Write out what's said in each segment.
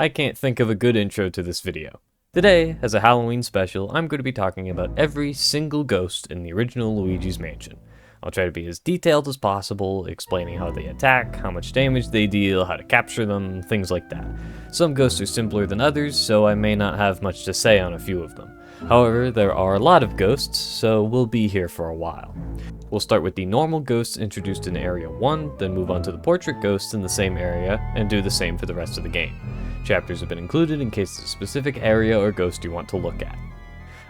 I can't think of a good intro to this video. Today, as a Halloween special, I'm going to be talking about every single ghost in the original Luigi's Mansion. I'll try to be as detailed as possible, explaining how they attack, how much damage they deal, how to capture them, things like that. Some ghosts are simpler than others, so I may not have much to say on a few of them. However, there are a lot of ghosts, so we'll be here for a while. We'll start with the normal ghosts introduced in Area 1, then move on to the portrait ghosts in the same area, and do the same for the rest of the game. Chapters have been included in case there's a specific area or ghost you want to look at.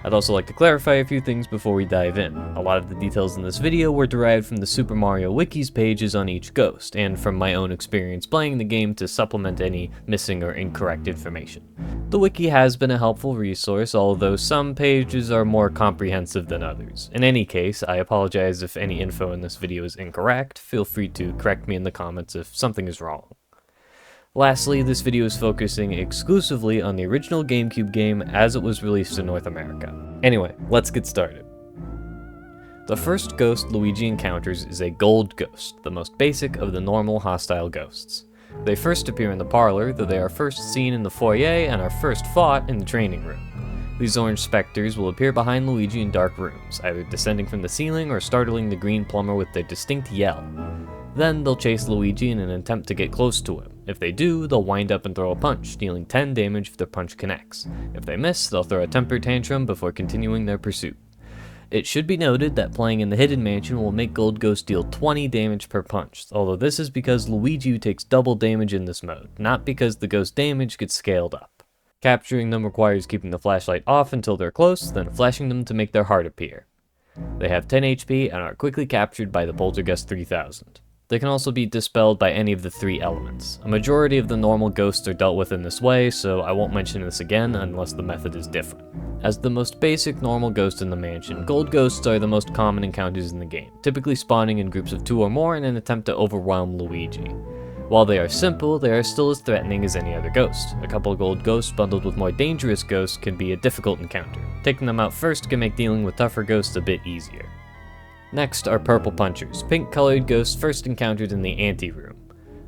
I'd also like to clarify a few things before we dive in. A lot of the details in this video were derived from the Super Mario Wiki's pages on each ghost, and from my own experience playing the game to supplement any missing or incorrect information. The Wiki has been a helpful resource, although some pages are more comprehensive than others. In any case, I apologize if any info in this video is incorrect. Feel free to correct me in the comments if something is wrong. Lastly, this video is focusing exclusively on the original GameCube game as it was released in North America. Anyway, let's get started. The first ghost Luigi encounters is a gold ghost, the most basic of the normal hostile ghosts. They first appear in the parlor, though they are first seen in the foyer and are first fought in the training room. These orange specters will appear behind Luigi in dark rooms, either descending from the ceiling or startling the green plumber with their distinct yell. Then they'll chase Luigi in an attempt to get close to him. If they do, they'll wind up and throw a punch, dealing 10 damage if their punch connects. If they miss, they'll throw a temper tantrum before continuing their pursuit. It should be noted that playing in the Hidden Mansion will make Gold Ghost deal 20 damage per punch, although this is because Luigi takes double damage in this mode, not because the ghost damage gets scaled up. Capturing them requires keeping the flashlight off until they're close, then flashing them to make their heart appear. They have 10 HP and are quickly captured by the Poltergust 3000. They can also be dispelled by any of the 3 elements. A majority of the normal ghosts are dealt with in this way, so I won't mention this again unless the method is different. As the most basic normal ghost in the mansion, gold ghosts are the most common encounters in the game, typically spawning in groups of 2 or more in an attempt to overwhelm Luigi. While they are simple, they are still as threatening as any other ghost. A couple of gold ghosts bundled with more dangerous ghosts can be a difficult encounter. Taking them out first can make dealing with tougher ghosts a bit easier. Next are purple punchers, pink-colored ghosts first encountered in the ante-room.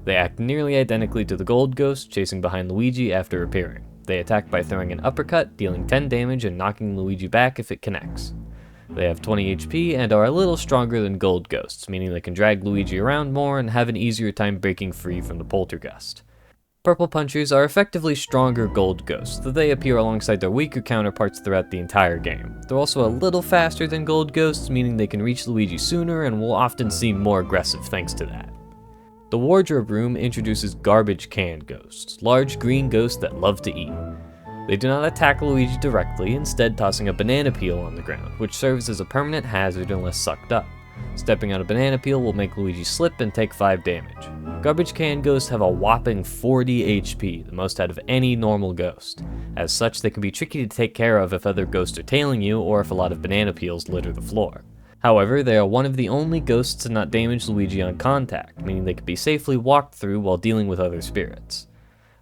They act nearly identically to the gold ghost, chasing behind Luigi after appearing. They attack by throwing an uppercut, dealing 10 damage and knocking Luigi back if it connects. They have 20 HP and are a little stronger than gold ghosts, meaning they can drag Luigi around more and have an easier time breaking free from the poltergust. Purple punchers are effectively stronger gold ghosts, though they appear alongside their weaker counterparts throughout the entire game. They're also a little faster than gold ghosts, meaning they can reach Luigi sooner and will often seem more aggressive thanks to that. The wardrobe room introduces garbage can ghosts, large green ghosts that love to eat. They do not attack Luigi directly, instead tossing a banana peel on the ground, which serves as a permanent hazard unless sucked up. Stepping on a banana peel will make Luigi slip and take 5 damage. Garbage can ghosts have a whopping 40 HP, the most out of any normal ghost. As such, they can be tricky to take care of if other ghosts are tailing you or if a lot of banana peels litter the floor. However, they are one of the only ghosts to not damage Luigi on contact, meaning they can be safely walked through while dealing with other spirits.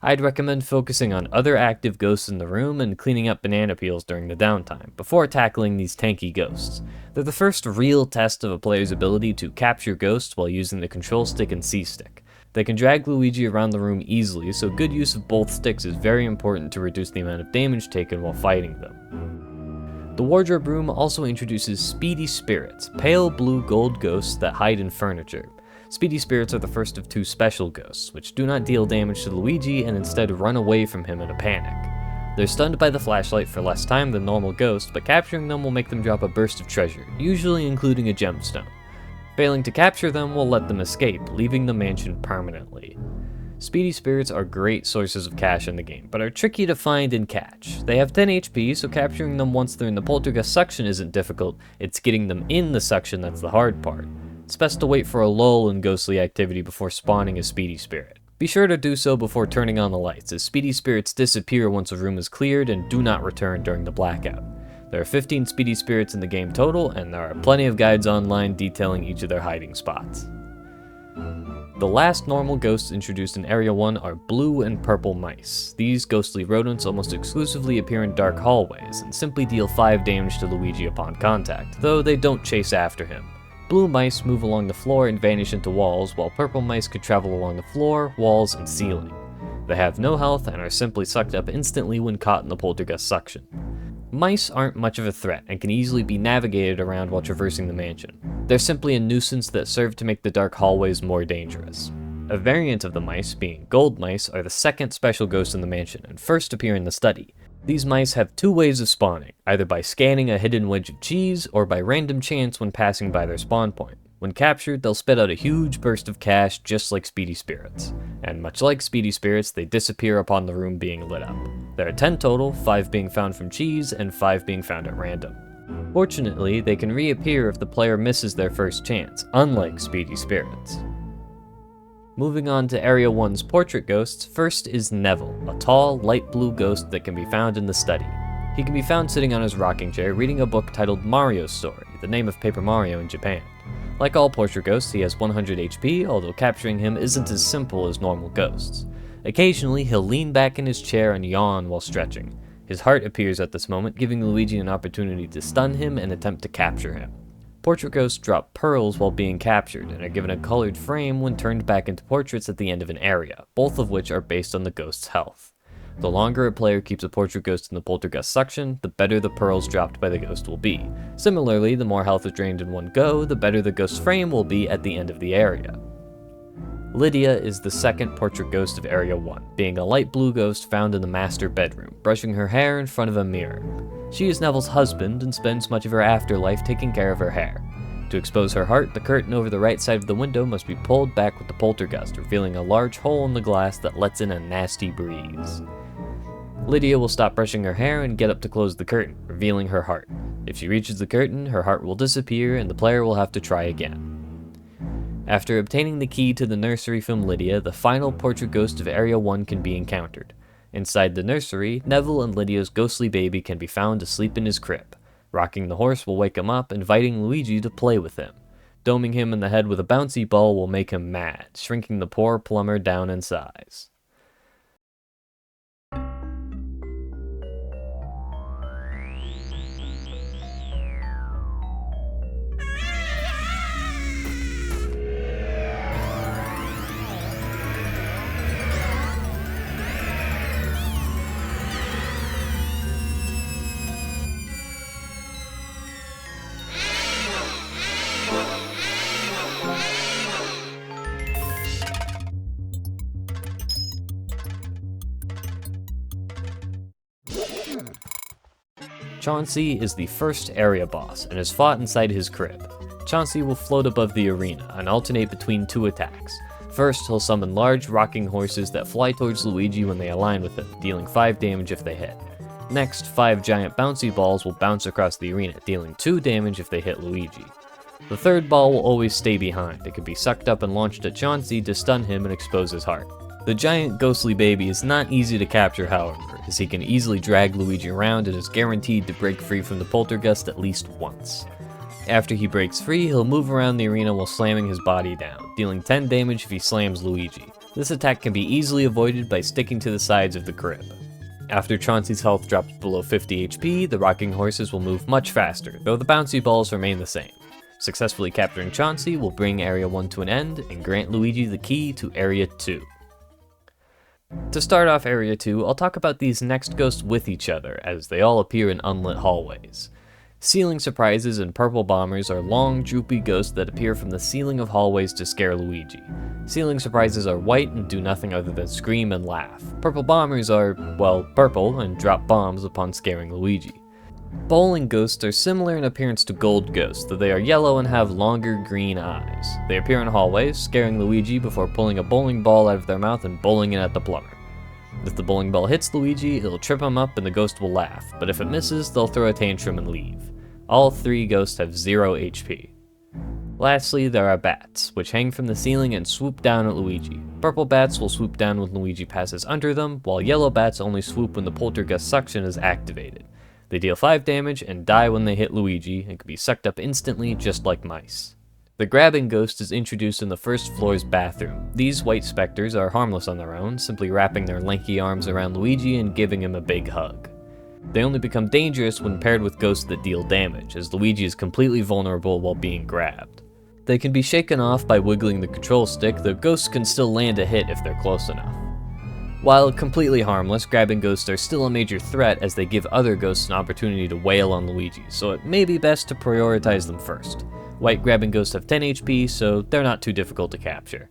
I'd recommend focusing on other active ghosts in the room and cleaning up banana peels during the downtime, before tackling these tanky ghosts. They're the first real test of a player's ability to capture ghosts while using the control stick and C-stick. They can drag Luigi around the room easily, so good use of both sticks is very important to reduce the amount of damage taken while fighting them. The wardrobe room also introduces Speedy Spirits, pale blue gold ghosts that hide in furniture. Speedy Spirits are the first of 2 special ghosts, which do not deal damage to Luigi and instead run away from him in a panic. They're stunned by the flashlight for less time than normal ghosts, but capturing them will make them drop a burst of treasure, usually including a gemstone. Failing to capture them will let them escape, leaving the mansion permanently. Speedy Spirits are great sources of cash in the game, but are tricky to find and catch. They have 10 HP, so capturing them once they're in the poltergust suction isn't difficult, it's getting them in the suction that's the hard part. It's best to wait for a lull in ghostly activity before spawning a Speedy Spirit. Be sure to do so before turning on the lights, as Speedy Spirits disappear once a room is cleared and do not return during the blackout. There are 15 Speedy Spirits in the game total, and there are plenty of guides online detailing each of their hiding spots. The last normal ghosts introduced in Area 1 are blue and purple mice. These ghostly rodents almost exclusively appear in dark hallways, and simply deal 5 damage to Luigi upon contact, though they don't chase after him. Blue mice move along the floor and vanish into walls, while purple mice could travel along the floor, walls, and ceiling. They have no health and are simply sucked up instantly when caught in the poltergeist suction. Mice aren't much of a threat and can easily be navigated around while traversing the mansion. They're simply a nuisance that serve to make the dark hallways more dangerous. A variant of the mice, being gold mice, are the second special ghost in the mansion and first appear in the study. These mice have two ways of spawning, either by scanning a hidden wedge of cheese or by random chance when passing by their spawn point. When captured, they'll spit out a huge burst of cash just like speedy spirits. And much like speedy spirits, they disappear upon the room being lit up. There are 10 total, 5 being found from cheese and 5 being found at random. Fortunately, they can reappear if the player misses their first chance, unlike speedy spirits. Moving on to Area 1's portrait ghosts, first is Neville, a tall, light blue ghost that can be found in the study. He can be found sitting on his rocking chair reading a book titled Mario's Story, the name of Paper Mario in Japan. Like all portrait ghosts, he has 100 HP, although capturing him isn't as simple as normal ghosts. Occasionally, he'll lean back in his chair and yawn while stretching. His heart appears at this moment, giving Luigi an opportunity to stun him and attempt to capture him. Portrait ghosts drop pearls while being captured, and are given a colored frame when turned back into portraits at the end of an area, both of which are based on the ghost's health. The longer a player keeps a portrait ghost in the poltergeist suction, the better the pearls dropped by the ghost will be. Similarly, the more health is drained in one go, the better the ghost's frame will be at the end of the area. Lydia is the second portrait ghost of Area 1, being a light blue ghost found in the master bedroom, brushing her hair in front of a mirror. She is Neville's husband and spends much of her afterlife taking care of her hair. To expose her heart, the curtain over the right side of the window must be pulled back with the poltergeist, revealing a large hole in the glass that lets in a nasty breeze. Lydia will stop brushing her hair and get up to close the curtain, revealing her heart. If she reaches the curtain, her heart will disappear and the player will have to try again. After obtaining the key to the nursery from Lydia, the final portrait ghost of Area 1 can be encountered. Inside the nursery, Neville and Lydia's ghostly baby can be found asleep in his crib. Rocking the horse will wake him up, inviting Luigi to play with him. Doming him in the head with a bouncy ball will make him mad, shrinking the poor plumber down in size. Chauncey is the first area boss and is fought inside his crib. Chauncey will float above the arena and alternate between two attacks. First, he'll summon large rocking horses that fly towards Luigi when they align with him, dealing 5 damage if they hit. Next, 5 giant bouncy balls will bounce across the arena, dealing 2 damage if they hit Luigi. The third ball will always stay behind. It can be sucked up and launched at Chauncey to stun him and expose his heart. The giant ghostly baby is not easy to capture, however, as he can easily drag Luigi around and is guaranteed to break free from the poltergeist at least once. After he breaks free, he'll move around the arena while slamming his body down, dealing 10 damage if he slams Luigi. This attack can be easily avoided by sticking to the sides of the crib. After Chauncey's health drops below 50 HP, the rocking horses will move much faster, though the bouncy balls remain the same. Successfully capturing Chauncey will bring Area 1 to an end and grant Luigi the key to Area 2. To start off Area 2, I'll talk about these next ghosts with each other, as they all appear in unlit hallways. Ceiling surprises and purple bombers are long, droopy ghosts that appear from the ceiling of hallways to scare Luigi. Ceiling surprises are white and do nothing other than scream and laugh. Purple bombers are, well, purple and drop bombs upon scaring Luigi. Bowling ghosts are similar in appearance to gold ghosts, though they are yellow and have longer green eyes. They appear in hallways, scaring Luigi before pulling a bowling ball out of their mouth and bowling it at the plumber. If the bowling ball hits Luigi, it'll trip him up and the ghost will laugh, but if it misses, they'll throw a tantrum and leave. All 3 ghosts have 0 HP. Lastly, there are bats, which hang from the ceiling and swoop down at Luigi. Purple bats will swoop down when Luigi passes under them, while yellow bats only swoop when the poltergeist suction is activated. They deal 5 damage and die when they hit Luigi and can be sucked up instantly just like mice. The grabbing ghost is introduced in the first floor's bathroom. These white specters are harmless on their own, simply wrapping their lanky arms around Luigi and giving him a big hug. They only become dangerous when paired with ghosts that deal damage, as Luigi is completely vulnerable while being grabbed. They can be shaken off by wiggling the control stick, though ghosts can still land a hit if they're close enough. While completely harmless, grabbing ghosts are still a major threat as they give other ghosts an opportunity to wail on Luigi, so it may be best to prioritize them first. White grabbing ghosts have 10 HP, so they're not too difficult to capture.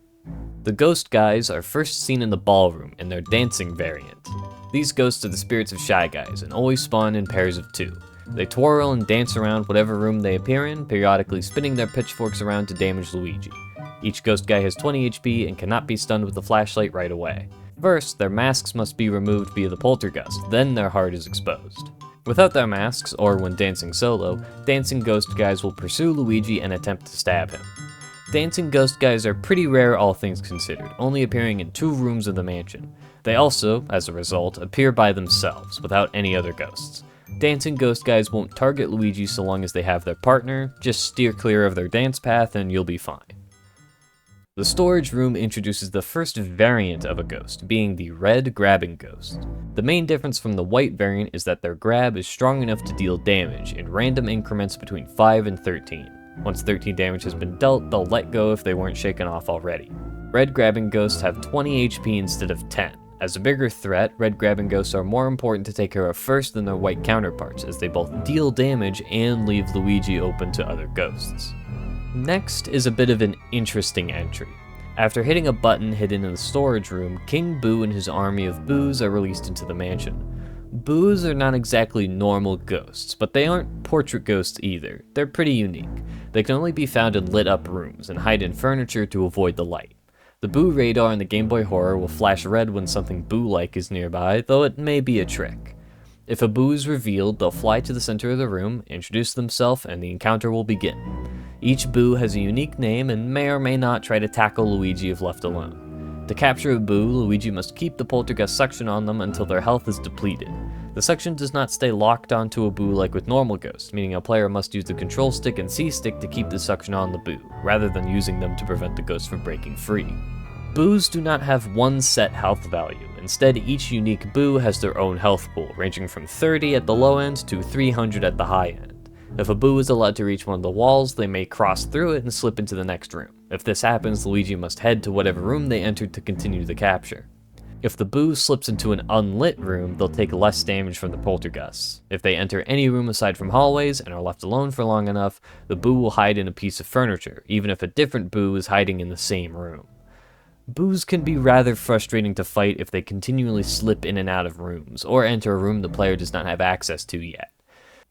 The ghost guys are first seen in the ballroom in their dancing variant. These ghosts are the spirits of Shy Guys and always spawn in pairs of 2. They twirl and dance around whatever room they appear in, periodically spinning their pitchforks around to damage Luigi. Each ghost guy has 20 HP and cannot be stunned with a flashlight right away. First, their masks must be removed via the poltergust, then their heart is exposed. Without their masks, or when dancing solo, dancing ghost guys will pursue Luigi and attempt to stab him. Dancing ghost guys are pretty rare all things considered, only appearing in 2 rooms of the mansion. They also, as a result, appear by themselves, without any other ghosts. Dancing ghost guys won't target Luigi so long as they have their partner, just steer clear of their dance path and you'll be fine. The storage room introduces the first variant of a ghost, being the red grabbing ghost. The main difference from the white variant is that their grab is strong enough to deal damage in random increments between 5 and 13. Once 13 damage has been dealt, they'll let go if they weren't shaken off already. Red grabbing ghosts have 20 HP instead of 10. As a bigger threat, red grabbing ghosts are more important to take care of first than their white counterparts, as they both deal damage and leave Luigi open to other ghosts. Next is a bit of an interesting entry. After hitting a button hidden in the storage room, King Boo and his army of Boos are released into the mansion. Boos are not exactly normal ghosts, but they aren't portrait ghosts either. They're pretty unique. They can only be found in lit up rooms and hide in furniture to avoid the light. The Boo radar in the Game Boy Horror will flash red when something Boo-like is nearby, though it may be a trick. If a Boo is revealed, they'll fly to the center of the room, introduce themselves, and the encounter will begin. Each Boo has a unique name and may or may not try to tackle Luigi if left alone. To capture a Boo, Luigi must keep the poltergust suction on them until their health is depleted. The suction does not stay locked onto a Boo like with normal ghosts, meaning a player must use the control stick and C-stick to keep the suction on the Boo, rather than using them to prevent the ghost from breaking free. Boos do not have one set health value. Instead, each unique Boo has their own health pool, ranging from 30 at the low end to 300 at the high end. If a Boo is allowed to reach one of the walls, they may cross through it and slip into the next room. If this happens, Luigi must head to whatever room they entered to continue the capture. If the Boo slips into an unlit room, they'll take less damage from the poltergusts. If they enter any room aside from hallways and are left alone for long enough, the Boo will hide in a piece of furniture, even if a different Boo is hiding in the same room. Boos can be rather frustrating to fight if they continually slip in and out of rooms, or enter a room the player does not have access to yet.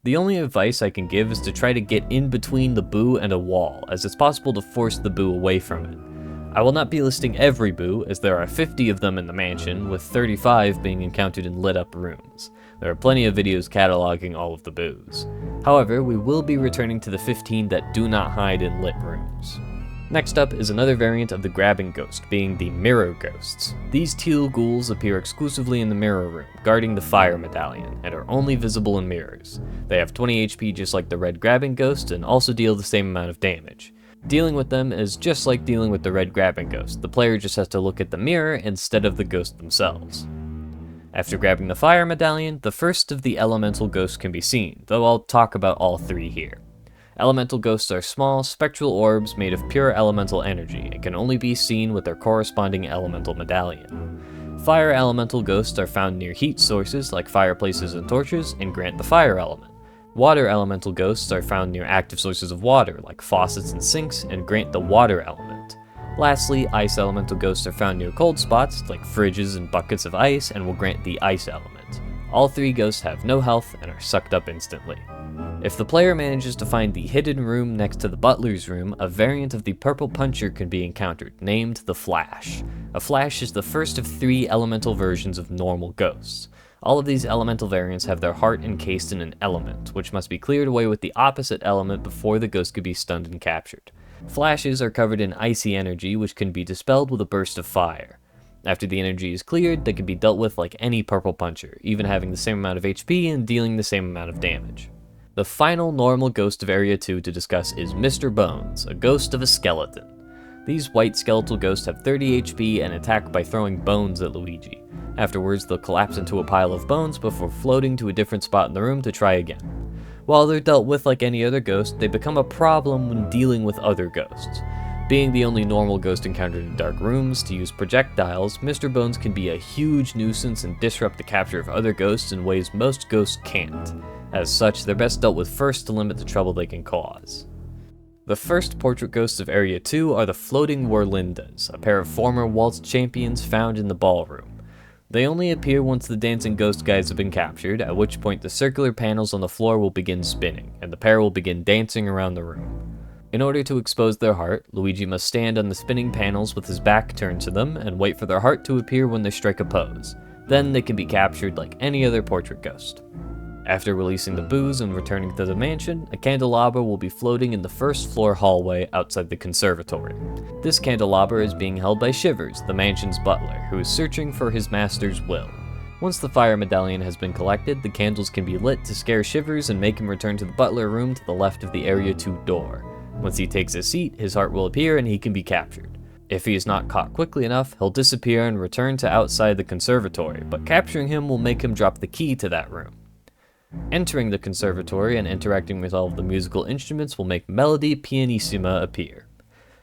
The only advice I can give is to try to get in between the Boo and a wall, as it's possible to force the Boo away from it. I will not be listing every Boo, as there are 50 of them in the mansion, with 35 being encountered in lit up rooms. There are plenty of videos cataloging all of the Boos. However, we will be returning to the 15 that do not hide in lit rooms. Next up is another variant of the grabbing ghost, being the mirror ghosts. These teal ghouls appear exclusively in the mirror room, guarding the fire medallion, and are only visible in mirrors. They have 20 HP just like the red grabbing ghost, and also deal the same amount of damage. Dealing with them is just like dealing with the red grabbing ghost. The player just has to look at the mirror instead of the ghost themselves. After grabbing the fire medallion, the first of the elemental ghosts can be seen, though I'll talk about all 3 here. Elemental ghosts are small, spectral orbs made of pure elemental energy and can only be seen with their corresponding elemental medallion. Fire elemental ghosts are found near heat sources like fireplaces and torches and grant the fire element. Water elemental ghosts are found near active sources of water like faucets and sinks and grant the water element. Lastly, ice elemental ghosts are found near cold spots like fridges and buckets of ice and will grant the ice element. All 3 ghosts have no health and are sucked up instantly. If the player manages to find the hidden room next to the butler's room, a variant of the purple puncher can be encountered, named the Flash. A Flash is the first of 3 elemental versions of normal ghosts. All of these elemental variants have their heart encased in an element, which must be cleared away with the opposite element before the ghost could be stunned and captured. Flashes are covered in icy energy, which can be dispelled with a burst of fire. After the energy is cleared, they can be dealt with like any purple puncher, even having the same amount of HP and dealing the same amount of damage. The final normal ghost of Area 2 to discuss is Mr. Bones, a ghost of a skeleton. These white skeletal ghosts have 30 HP and attack by throwing bones at Luigi. Afterwards, they'll collapse into a pile of bones before floating to a different spot in the room to try again. While they're dealt with like any other ghost, they become a problem when dealing with other ghosts. Being the only normal ghost encountered in dark rooms to use projectiles, Mr. Bones can be a huge nuisance and disrupt the capture of other ghosts in ways most ghosts can't. As such, they're best dealt with first to limit the trouble they can cause. The first portrait ghosts of Area 2 are the Floating Warlindas, a pair of former waltz champions found in the ballroom. They only appear once the dancing ghost guys have been captured, at which point the circular panels on the floor will begin spinning, and the pair will begin dancing around the room. In order to expose their heart, Luigi must stand on the spinning panels with his back turned to them and wait for their heart to appear when they strike a pose. Then they can be captured like any other portrait ghost. After releasing the booze and returning to the mansion, a candelabra will be floating in the first floor hallway outside the conservatory. This candelabra is being held by Shivers, the mansion's butler, who is searching for his master's will. Once the fire medallion has been collected, the candles can be lit to scare Shivers and make him return to the butler room to the left of the Area 2 door. Once he takes a seat, his heart will appear and he can be captured. If he is not caught quickly enough, he'll disappear and return to outside the conservatory, but capturing him will make him drop the key to that room. Entering the conservatory and interacting with all of the musical instruments will make Melody Pianissima appear.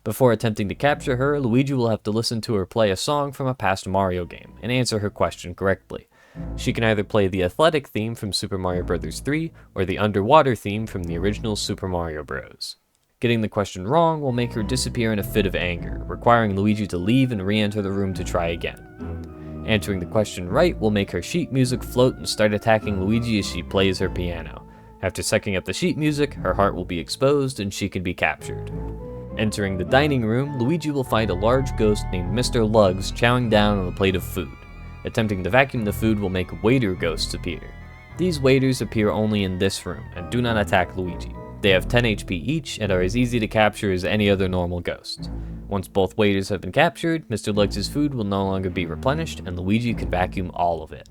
Before attempting to capture her, Luigi will have to listen to her play a song from a past Mario game and answer her question correctly. She can either play the athletic theme from Super Mario Bros. 3 or the underwater theme from the original Super Mario Bros. Getting the question wrong will make her disappear in a fit of anger, requiring Luigi to leave and re-enter the room to try again. Answering the question right will make her sheet music float and start attacking Luigi as she plays her piano. After sucking up the sheet music, her heart will be exposed and she can be captured. Entering the dining room, Luigi will find a large ghost named Mr. Lugs chowing down on a plate of food. Attempting to vacuum the food will make waiter ghosts appear. These waiters appear only in this room and do not attack Luigi. They have 10 HP each and are as easy to capture as any other normal ghost. Once both waiters have been captured, Mr. Lugs' food will no longer be replenished and Luigi can vacuum all of it.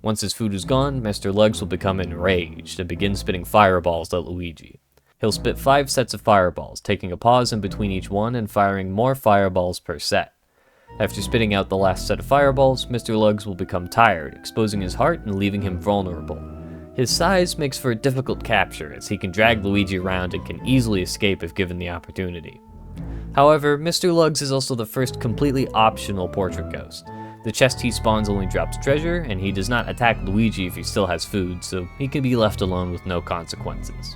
Once his food is gone, Mr. Lugs will become enraged and begin spitting fireballs at Luigi. He'll spit 5 sets of fireballs, taking a pause in between each one and firing more fireballs per set. After spitting out the last set of fireballs, Mr. Lugs will become tired, exposing his heart and leaving him vulnerable. His size makes for a difficult capture, as he can drag Luigi around and can easily escape if given the opportunity. However, Mr. Lugs is also the first completely optional portrait ghost. The chest he spawns only drops treasure, and he does not attack Luigi if he still has food, so he can be left alone with no consequences.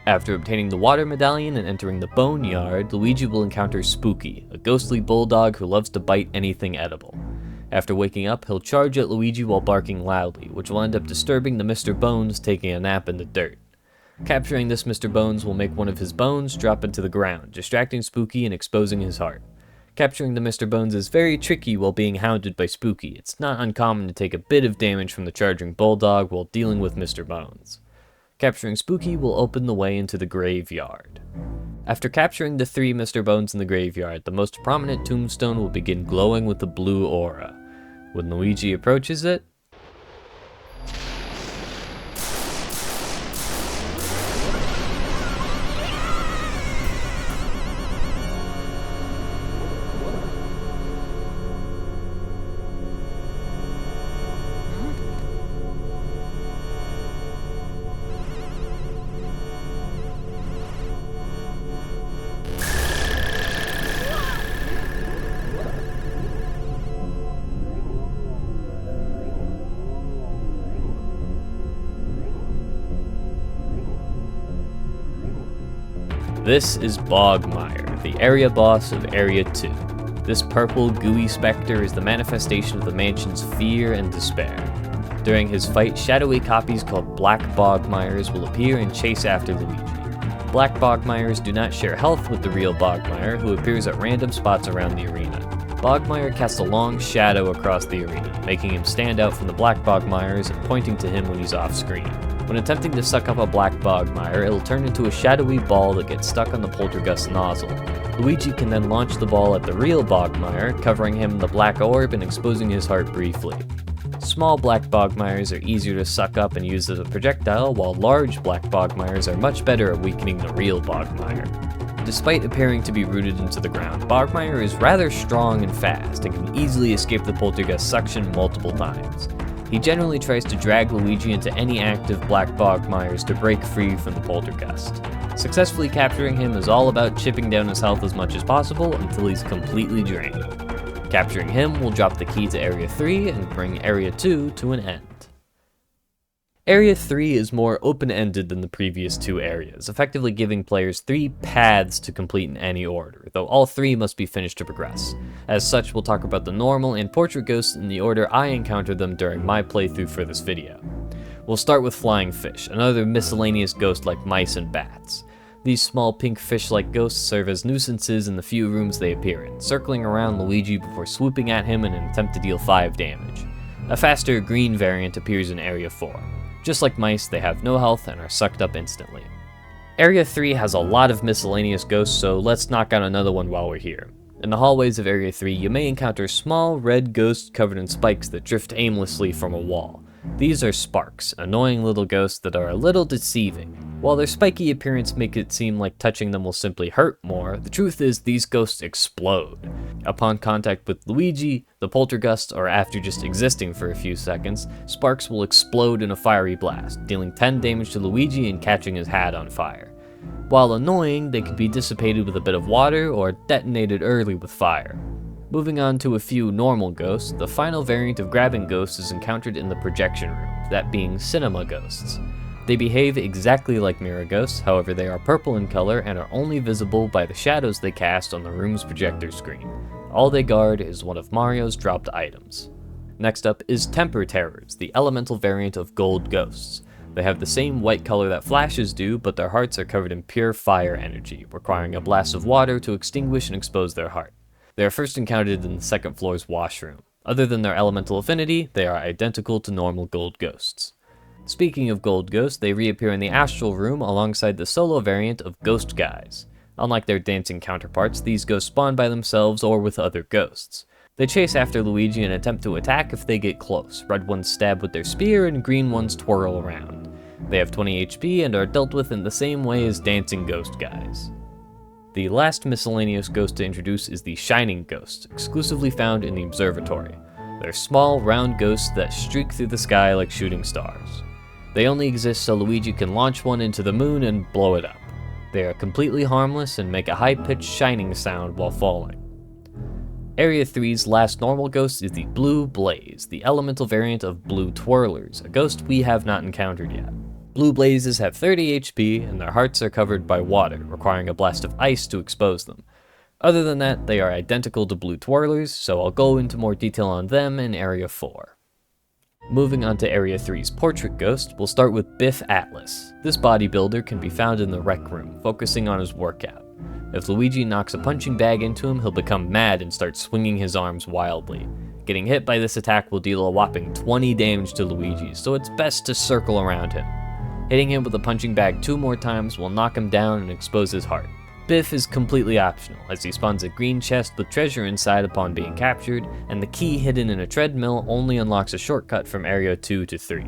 After obtaining the water medallion and entering the boneyard, Luigi will encounter Spooky, a ghostly bulldog who loves to bite anything edible. After waking up, he'll charge at Luigi while barking loudly, which will end up disturbing the Mr. Bones taking a nap in the dirt. Capturing this Mr. Bones will make one of his bones drop into the ground, distracting Spooky and exposing his heart. Capturing the Mr. Bones is very tricky while being hounded by Spooky. It's not uncommon to take a bit of damage from the charging bulldog while dealing with Mr. Bones. Capturing Spooky will open the way into the graveyard. After capturing the 3 Mr. Bones in the graveyard, the most prominent tombstone will begin glowing with a blue aura. When Luigi approaches it, this is Bogmire, the area boss of Area 2. This purple, gooey specter is the manifestation of the mansion's fear and despair. During his fight, shadowy copies called Black Bogmires will appear and chase after Luigi. Black Bogmires do not share health with the real Bogmire, who appears at random spots around the arena. Bogmire casts a long shadow across the arena, making him stand out from the Black Bogmires and pointing to him when he's off screen. When attempting to suck up a Black Bogmire, it'll turn into a shadowy ball that gets stuck on the poltergeist nozzle. Luigi can then launch the ball at the real Bogmire, covering him in the black orb and exposing his heart briefly. Small Black Bogmires are easier to suck up and use as a projectile, while large Black Bogmires are much better at weakening the real Bogmire. Despite appearing to be rooted into the ground, Bogmire is rather strong and fast and can easily escape the poltergeist suction multiple times. He generally tries to drag Luigi into any active Black Bogmires to break free from the poltergeist. Successfully capturing him is all about chipping down his health as much as possible until he's completely drained. Capturing him will drop the key to Area 3 and bring Area 2 to an end. Area 3 is more open-ended than the previous two areas, effectively giving players 3 paths to complete in any order, though all 3 must be finished to progress. As such, we'll talk about the normal and portrait ghosts in the order I encountered them during my playthrough for this video. We'll start with flying fish, another miscellaneous ghost like mice and bats. These small pink fish-like ghosts serve as nuisances in the few rooms they appear in, circling around Luigi before swooping at him in an attempt to deal 5 damage. A faster green variant appears in Area 4. Just like mice, they have no health and are sucked up instantly. Area 3 has a lot of miscellaneous ghosts, so let's knock out another one while we're here. In the hallways of Area 3, you may encounter small red ghosts covered in spikes that drift aimlessly from a wall. These are sparks, annoying little ghosts that are a little deceiving. While their spiky appearance makes it seem like touching them will simply hurt more, the truth is these ghosts explode. Upon contact with Luigi, the poltergeist, or after just existing for a few seconds, sparks will explode in a fiery blast, dealing 10 damage to Luigi and catching his hat on fire. While annoying, they can be dissipated with a bit of water or detonated early with fire. Moving on to a few normal ghosts, the final variant of grabbing ghosts is encountered in the projection room, that being cinema ghosts. They behave exactly like mirror ghosts, however they are purple in color and are only visible by the shadows they cast on the room's projector screen. All they guard is one of Mario's dropped items. Next up is temper terrors, the elemental variant of gold ghosts. They have the same white color that flashes do, but their hearts are covered in pure fire energy, requiring a blast of water to extinguish and expose their heart. They are first encountered in the second floor's washroom. Other than their elemental affinity, they are identical to normal gold ghosts. Speaking of gold ghosts, they reappear in the astral room alongside the solo variant of ghost guys. Unlike their dancing counterparts, these ghosts spawn by themselves or with other ghosts. They chase after Luigi and attempt to attack if they get close. Red ones stab with their spear and green ones twirl around. They have 20 HP and are dealt with in the same way as dancing ghost guys. The last miscellaneous ghost to introduce is the Shining Ghost, exclusively found in the observatory. They're small, round ghosts that streak through the sky like shooting stars. They only exist so Luigi can launch one into the moon and blow it up. They are completely harmless and make a high-pitched shining sound while falling. Area 3's last normal ghost is the Blue Blaze, the elemental variant of Blue Twirlers, a ghost we have not encountered yet. Blue Blazes have 30 HP, and their hearts are covered by water, requiring a blast of ice to expose them. Other than that, they are identical to Blue Twirlers, so I'll go into more detail on them in Area 4. Moving on to Area 3's Portrait Ghost, we'll start with Biff Atlas. This bodybuilder can be found in the rec room, focusing on his workout. If Luigi knocks a punching bag into him, he'll become mad and start swinging his arms wildly. Getting hit by this attack will deal a whopping 20 damage to Luigi, so it's best to circle around him. Hitting him with a punching bag 2 more times will knock him down and expose his heart. Biff is completely optional, as he spawns a green chest with treasure inside upon being captured, and the key hidden in a treadmill only unlocks a shortcut from Area 2 to 3.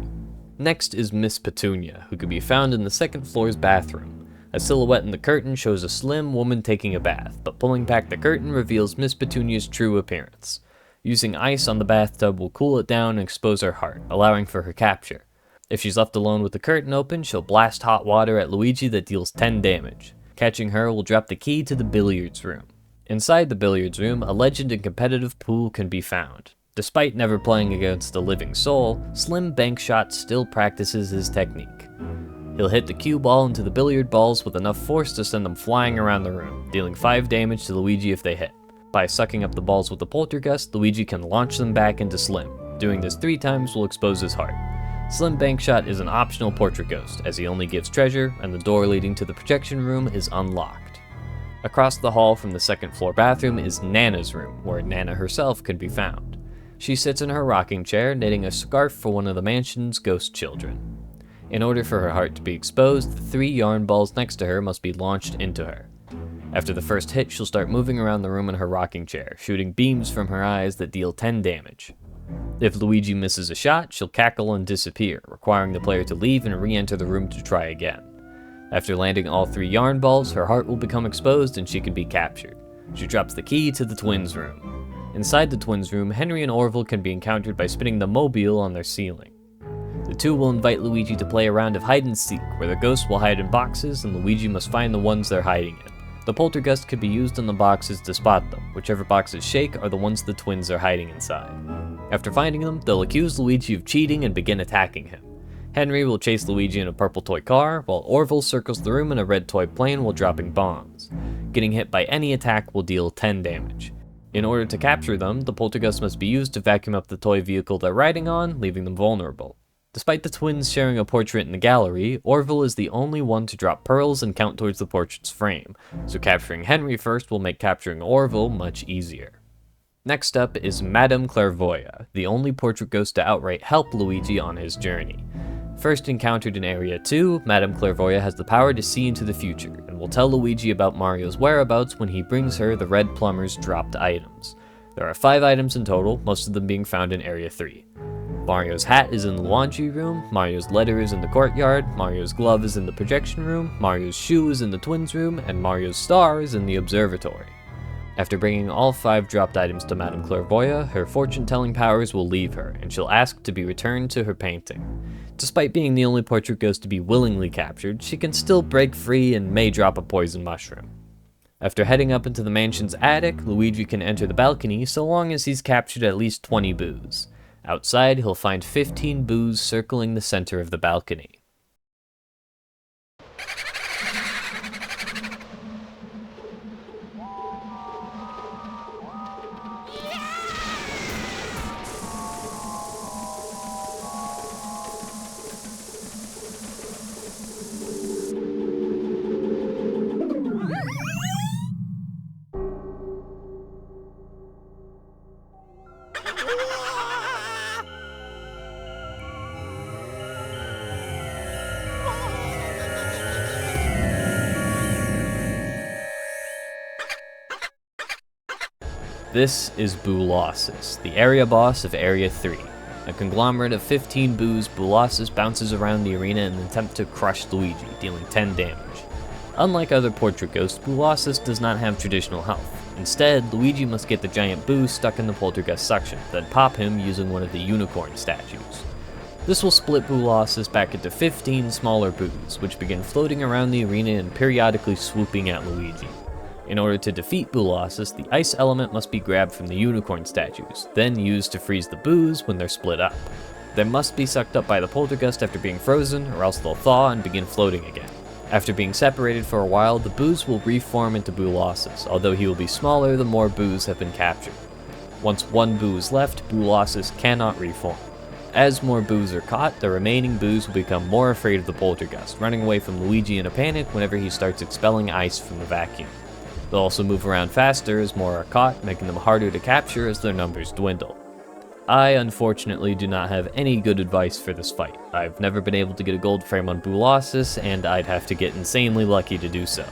Next is Miss Petunia, who can be found in the second floor's bathroom. A silhouette in the curtain shows a slim woman taking a bath, but pulling back the curtain reveals Miss Petunia's true appearance. Using ice on the bathtub will cool it down and expose her heart, allowing for her capture. If she's left alone with the curtain open, she'll blast hot water at Luigi that deals 10 damage. Catching her will drop the key to the billiards room. Inside the billiards room, a legend and competitive pool can be found. Despite never playing against a living soul, Slim Bankshot still practices his technique. He'll hit the cue ball into the billiard balls with enough force to send them flying around the room, dealing 5 damage to Luigi if they hit. By sucking up the balls with the poltergeist, Luigi can launch them back into Slim. Doing this 3 times will expose his heart. Slim Bankshot is an optional portrait ghost, as he only gives treasure, and the door leading to the projection room is unlocked. Across the hall from the second floor bathroom is Nana's room, where Nana herself can be found. She sits in her rocking chair, knitting a scarf for one of the mansion's ghost children. In order for her heart to be exposed, the 3 yarn balls next to her must be launched into her. After the first hit, she'll start moving around the room in her rocking chair, shooting beams from her eyes that deal 10 damage. If Luigi misses a shot, she'll cackle and disappear, requiring the player to leave and re-enter the room to try again. After landing all 3 yarn balls, her heart will become exposed and she can be captured. She drops the key to the twins' room. Inside the twins' room, Henry and Orville can be encountered by spinning the mobile on their ceiling. The 2 will invite Luigi to play a round of hide and seek, where the ghosts will hide in boxes and Luigi must find the ones they're hiding in. The poltergust could be used on the boxes to spot them. Whichever boxes shake are the ones the twins are hiding inside. After finding them, they'll accuse Luigi of cheating and begin attacking him. Henry will chase Luigi in a purple toy car, while Orville circles the room in a red toy plane while dropping bombs. Getting hit by any attack will deal 10 damage. In order to capture them, the poltergust must be used to vacuum up the toy vehicle they're riding on, leaving them vulnerable. Despite the twins sharing a portrait in the gallery, Orville is the only one to drop pearls and count towards the portrait's frame, so capturing Henry first will make capturing Orville much easier. Next up is Madame Clairvoyante, the only portrait ghost to outright help Luigi on his journey. First encountered in Area 2, Madame Clairvoyante has the power to see into the future, and will tell Luigi about Mario's whereabouts when he brings her the Red Plumber's dropped items. There are 5 items in total, most of them being found in Area 3. Mario's hat is in the laundry room, Mario's letter is in the courtyard, Mario's glove is in the projection room, Mario's shoe is in the twins' room, and Mario's star is in the observatory. After bringing all 5 dropped items to Madame Clairvoyante, her fortune-telling powers will leave her, and she'll ask to be returned to her painting. Despite being the only portrait ghost to be willingly captured, she can still break free and may drop a poison mushroom. After heading up into the mansion's attic, Luigi can enter the balcony so long as he's captured at least 20 boos. Outside, he'll find 15 boos circling the center of the balcony. This is Boolossus, the area boss of Area 3. A conglomerate of 15 boos, Boolossus bounces around the arena in an attempt to crush Luigi, dealing 10 damage. Unlike other portrait ghosts, Boolossus does not have traditional health. Instead, Luigi must get the giant boo stuck in the poltergust suction, then pop him using one of the unicorn statues. This will split Boolossus back into 15 smaller boos, which begin floating around the arena and periodically swooping at Luigi. In order to defeat Boolossus, the ice element must be grabbed from the unicorn statues, then used to freeze the boos when they're split up. They must be sucked up by the poltergust after being frozen, or else they'll thaw and begin floating again. After being separated for a while, the boos will reform into Boolossus, although he will be smaller the more boos have been captured. Once 1 boo is left, Boolossus cannot reform. As more boos are caught, the remaining boos will become more afraid of the poltergust, running away from Luigi in a panic whenever he starts expelling ice from the vacuum. They'll also move around faster as more are caught, making them harder to capture as their numbers dwindle. I, unfortunately, do not have any good advice for this fight. I've never been able to get a gold frame on Boolossus, and I'd have to get insanely lucky to do so.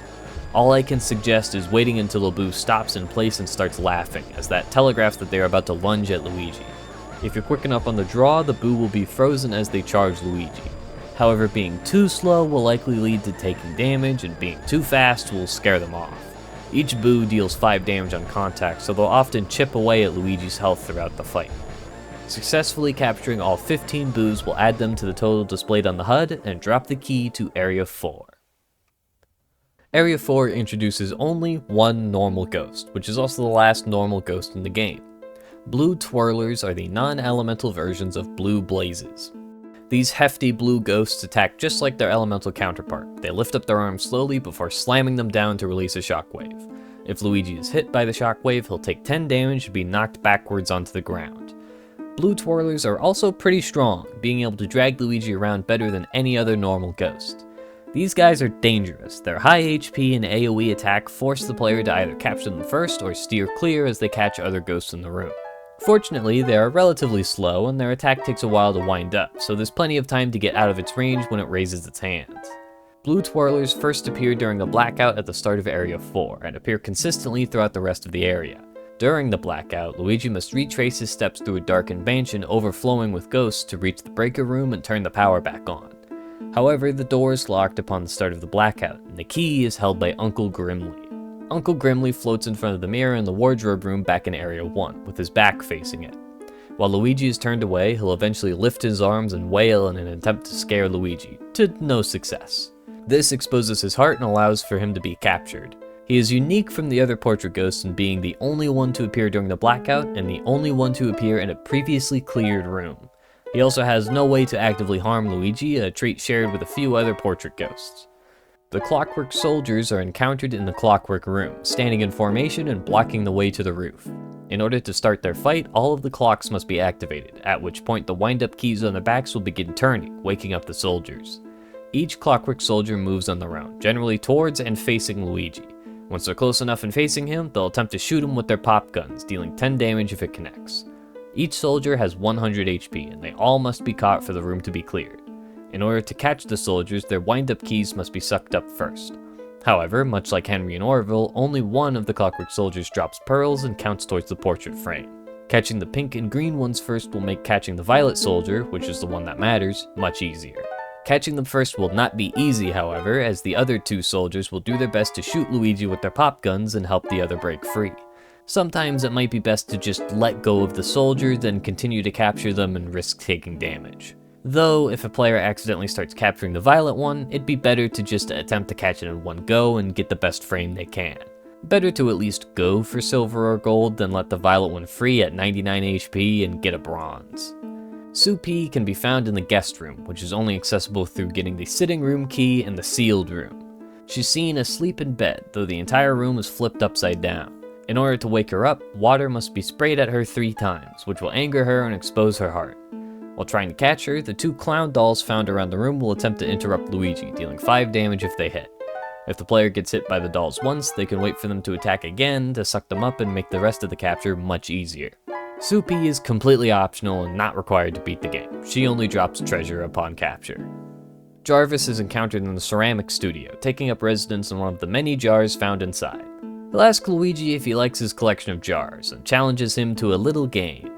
All I can suggest is waiting until a boo stops in place and starts laughing, as that telegraphs that they are about to lunge at Luigi. If you're quick enough on the draw, the boo will be frozen as they charge Luigi. However, being too slow will likely lead to taking damage, and being too fast will scare them off. Each boo deals 5 damage on contact, so they'll often chip away at Luigi's health throughout the fight. Successfully capturing all 15 boos will add them to the total displayed on the HUD and drop the key to Area 4. Area 4 introduces only 1 normal ghost, which is also the last normal ghost in the game. Blue twirlers are the non-elemental versions of blue blazes. These hefty blue ghosts attack just like their elemental counterpart. They lift up their arms slowly before slamming them down to release a shockwave. If Luigi is hit by the shockwave, he'll take 10 damage and be knocked backwards onto the ground. Blue twirlers are also pretty strong, being able to drag Luigi around better than any other normal ghost. These guys are dangerous. Their high HP and AoE attack force the player to either capture them first or steer clear as they catch other ghosts in the room. Fortunately, they are relatively slow and their attack takes a while to wind up, so there's plenty of time to get out of its range when it raises its hands. Blue twirlers first appear during a blackout at the start of Area 4 and appear consistently throughout the rest of the area. During the blackout, Luigi must retrace his steps through a darkened mansion overflowing with ghosts to reach the breaker room and turn the power back on. However, the door is locked upon the start of the blackout, and the key is held by Uncle Grimly. Uncle Grimly floats in front of the mirror in the wardrobe room back in Area 1, with his back facing it. While Luigi is turned away, he'll eventually lift his arms and wail in an attempt to scare Luigi, to no success. This exposes his heart and allows for him to be captured. He is unique from the other portrait ghosts in being the only one to appear during the blackout and the only one to appear in a previously cleared room. He also has no way to actively harm Luigi, a trait shared with a few other portrait ghosts. The Clockwork Soldiers are encountered in the Clockwork Room, standing in formation and blocking the way to the roof. In order to start their fight, all of the clocks must be activated, at which point the wind-up keys on their backs will begin turning, waking up the soldiers. Each Clockwork Soldier moves on their own, generally towards and facing Luigi. Once they're close enough and facing him, they'll attempt to shoot him with their pop guns, dealing 10 damage if it connects. Each soldier has 100 HP, and they all must be caught for the room to be cleared. In order to catch the soldiers, their wind-up keys must be sucked up first. However, much like Henry and Orville, only one of the Clockwork Soldiers drops pearls and counts towards the portrait frame. Catching the pink and green ones first will make catching the Violet Soldier, which is the one that matters, much easier. Catching them first will not be easy, however, as the other two soldiers will do their best to shoot Luigi with their pop guns and help the other break free. Sometimes it might be best to just let go of the soldiers, then continue to capture them and risk taking damage. Though, if a player accidentally starts capturing the violet one, it'd be better to just attempt to catch it in one go and get the best frame they can. Better to at least go for silver or gold than let the violet one free at 99 HP and get a bronze. Sue P can be found in the guest room, which is only accessible through getting the sitting room key and the sealed room. She's seen asleep in bed, though the entire room is flipped upside down. In order to wake her up, water must be sprayed at her 3 times, which will anger her and expose her heart. While trying to catch her, the 2 clown dolls found around the room will attempt to interrupt Luigi, dealing 5 damage if they hit. If the player gets hit by the dolls once, they can wait for them to attack again to suck them up and make the rest of the capture much easier. Sue P is completely optional and not required to beat the game. She only drops treasure upon capture. Jarvis is encountered in the ceramic studio, taking up residence in one of the many jars found inside. He'll ask Luigi if he likes his collection of jars, and challenges him to a little game.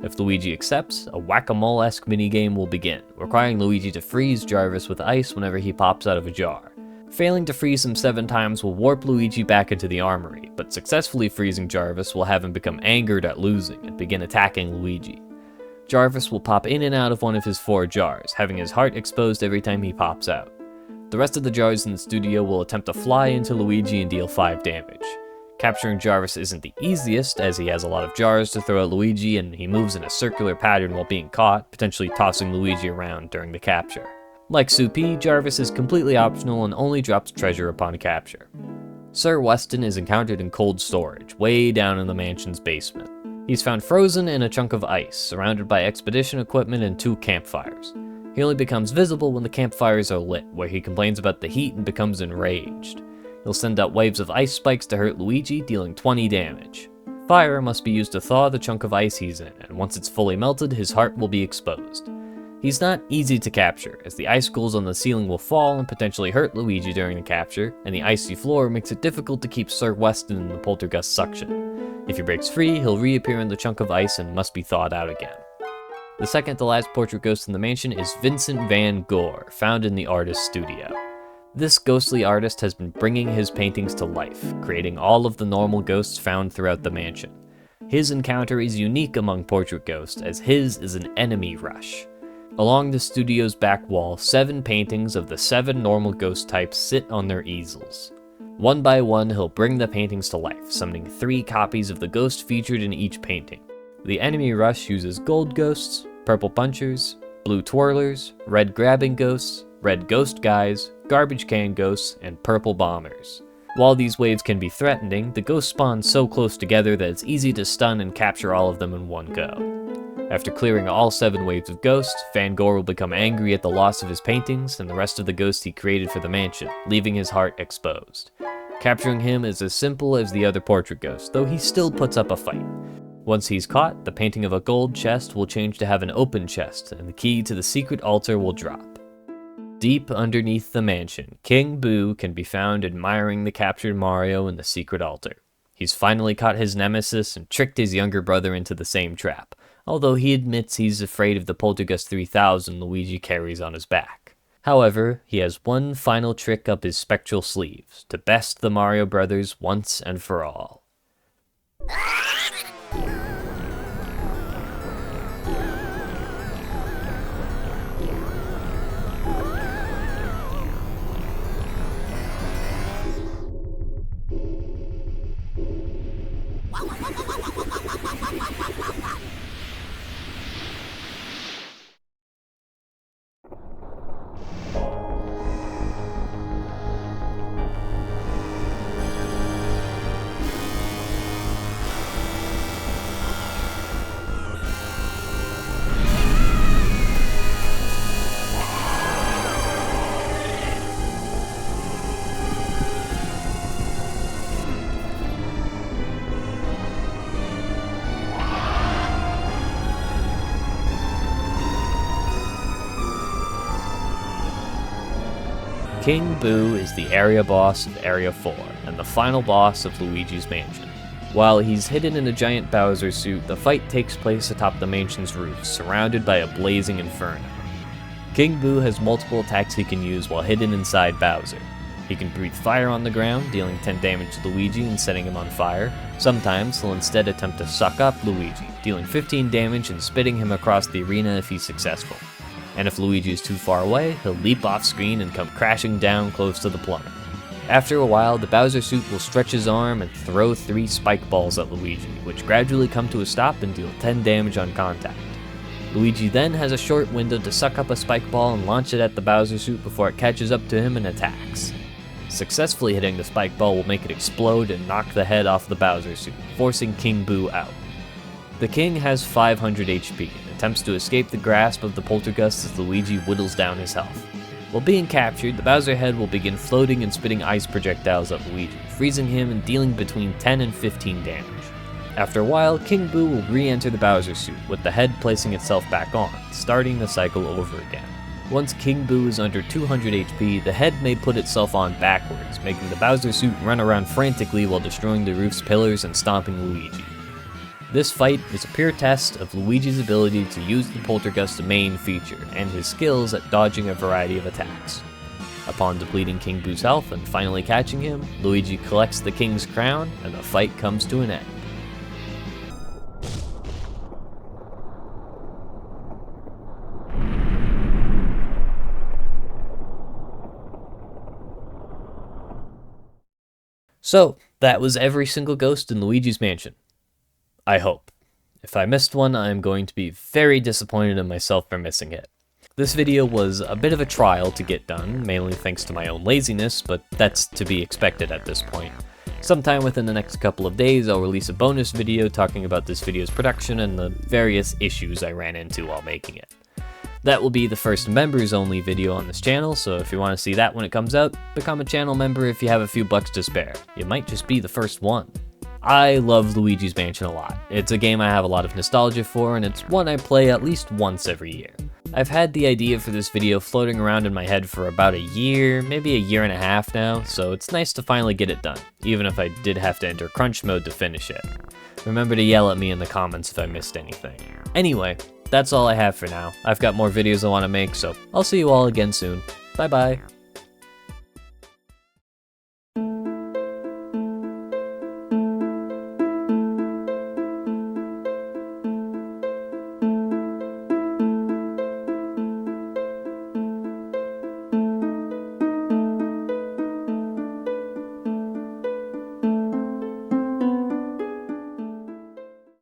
If Luigi accepts, a whack-a-mole-esque minigame will begin, requiring Luigi to freeze Jarvis with ice whenever he pops out of a jar. Failing to freeze him 7 times will warp Luigi back into the armory, but successfully freezing Jarvis will have him become angered at losing and begin attacking Luigi. Jarvis will pop in and out of one of his 4 jars, having his heart exposed every time he pops out. The rest of the jars in the studio will attempt to fly into Luigi and deal 5 damage. Capturing Jarvis isn't the easiest, as he has a lot of jars to throw at Luigi and he moves in a circular pattern while being caught, potentially tossing Luigi around during the capture. Like Sue P, Jarvis is completely optional and only drops treasure upon capture. Sir Weston is encountered in cold storage, way down in the mansion's basement. He's found frozen in a chunk of ice, surrounded by expedition equipment and 2 campfires. He only becomes visible when the campfires are lit, where he complains about the heat and becomes enraged. He'll send out waves of ice spikes to hurt Luigi, dealing 20 damage. Fire must be used to thaw the chunk of ice he's in, and once it's fully melted, his heart will be exposed. He's not easy to capture, as the icicles on the ceiling will fall and potentially hurt Luigi during the capture, and the icy floor makes it difficult to keep Sir Weston in the poltergust suction. If he breaks free, he'll reappear in the chunk of ice and must be thawed out again. The second to last portrait ghost in the mansion is Vincent van Gogh, found in the artist's studio. This ghostly artist has been bringing his paintings to life, creating all of the normal ghosts found throughout the mansion. His encounter is unique among portrait ghosts, as his is an enemy rush. Along the studio's back wall, 7 paintings of the 7 normal ghost types sit on their easels. One by one, he'll bring the paintings to life, summoning 3 copies of the ghost featured in each painting. The enemy rush uses gold ghosts, purple punchers, blue twirlers, red grabbing ghosts, red ghost guys, garbage can ghosts, and purple bombers. While these waves can be threatening, the ghosts spawn so close together that it's easy to stun and capture all of them in one go. After clearing all 7 waves of ghosts, Van Gogh will become angry at the loss of his paintings and the rest of the ghosts he created for the mansion, leaving his heart exposed. Capturing him is as simple as the other portrait ghosts, though he still puts up a fight. Once he's caught, the painting of a gold chest will change to have an open chest, and the key to the secret altar will drop. Deep underneath the mansion, King Boo can be found admiring the captured Mario in the secret altar. He's finally caught his nemesis and tricked his younger brother into the same trap, although he admits he's afraid of the Poltergust 3000 Luigi carries on his back. However, he has one final trick up his spectral sleeves, to best the Mario brothers once and for all. King Boo is the area boss of Area 4, and the final boss of Luigi's Mansion. While he's hidden in a giant Bowser suit, the fight takes place atop the mansion's roof, surrounded by a blazing inferno. King Boo has multiple attacks he can use while hidden inside Bowser. He can breathe fire on the ground, dealing 10 damage to Luigi and setting him on fire. Sometimes he'll instead attempt to suck up Luigi, dealing 15 damage and spitting him across the arena if he's successful. And if Luigi is too far away, he'll leap off screen and come crashing down close to the plumber. After a while, the Bowser suit will stretch his arm and throw 3 spike balls at Luigi, which gradually come to a stop and deal 10 damage on contact. Luigi then has a short window to suck up a spike ball and launch it at the Bowser suit before it catches up to him and attacks. Successfully hitting the spike ball will make it explode and knock the head off the Bowser suit, forcing King Boo out. The king has 500 HP and attempts to escape the grasp of the poltergust as Luigi whittles down his health. While being captured, the Bowser head will begin floating and spitting ice projectiles at Luigi, freezing him and dealing between 10 and 15 damage. After a while, King Boo will re-enter the Bowser suit, with the head placing itself back on, starting the cycle over again. Once King Boo is under 200 HP, the head may put itself on backwards, making the Bowser suit run around frantically while destroying the roof's pillars and stomping Luigi. This fight is a pure test of Luigi's ability to use the Poltergust's main feature, and his skills at dodging a variety of attacks. Upon depleting King Boo's health and finally catching him, Luigi collects the King's crown, and the fight comes to an end. So, that was every single ghost in Luigi's Mansion. I hope. If I missed one, I'm going to be very disappointed in myself for missing it. This video was a bit of a trial to get done, mainly thanks to my own laziness, but that's to be expected at this point. Sometime within the next couple of days, I'll release a bonus video talking about this video's production and the various issues I ran into while making it. That will be the first members-only video on this channel, so if you want to see that when it comes out, become a channel member if you have a few bucks to spare. It might just be the first one. I love Luigi's Mansion a lot. It's a game I have a lot of nostalgia for, and it's one I play at least once every year. I've had the idea for this video floating around in my head for about a year, maybe a year and a half now, so it's nice to finally get it done, even if I did have to enter crunch mode to finish it. Remember to yell at me in the comments if I missed anything. Anyway, that's all I have for now. I've got more videos I want to make, so I'll see you all again soon. Bye bye.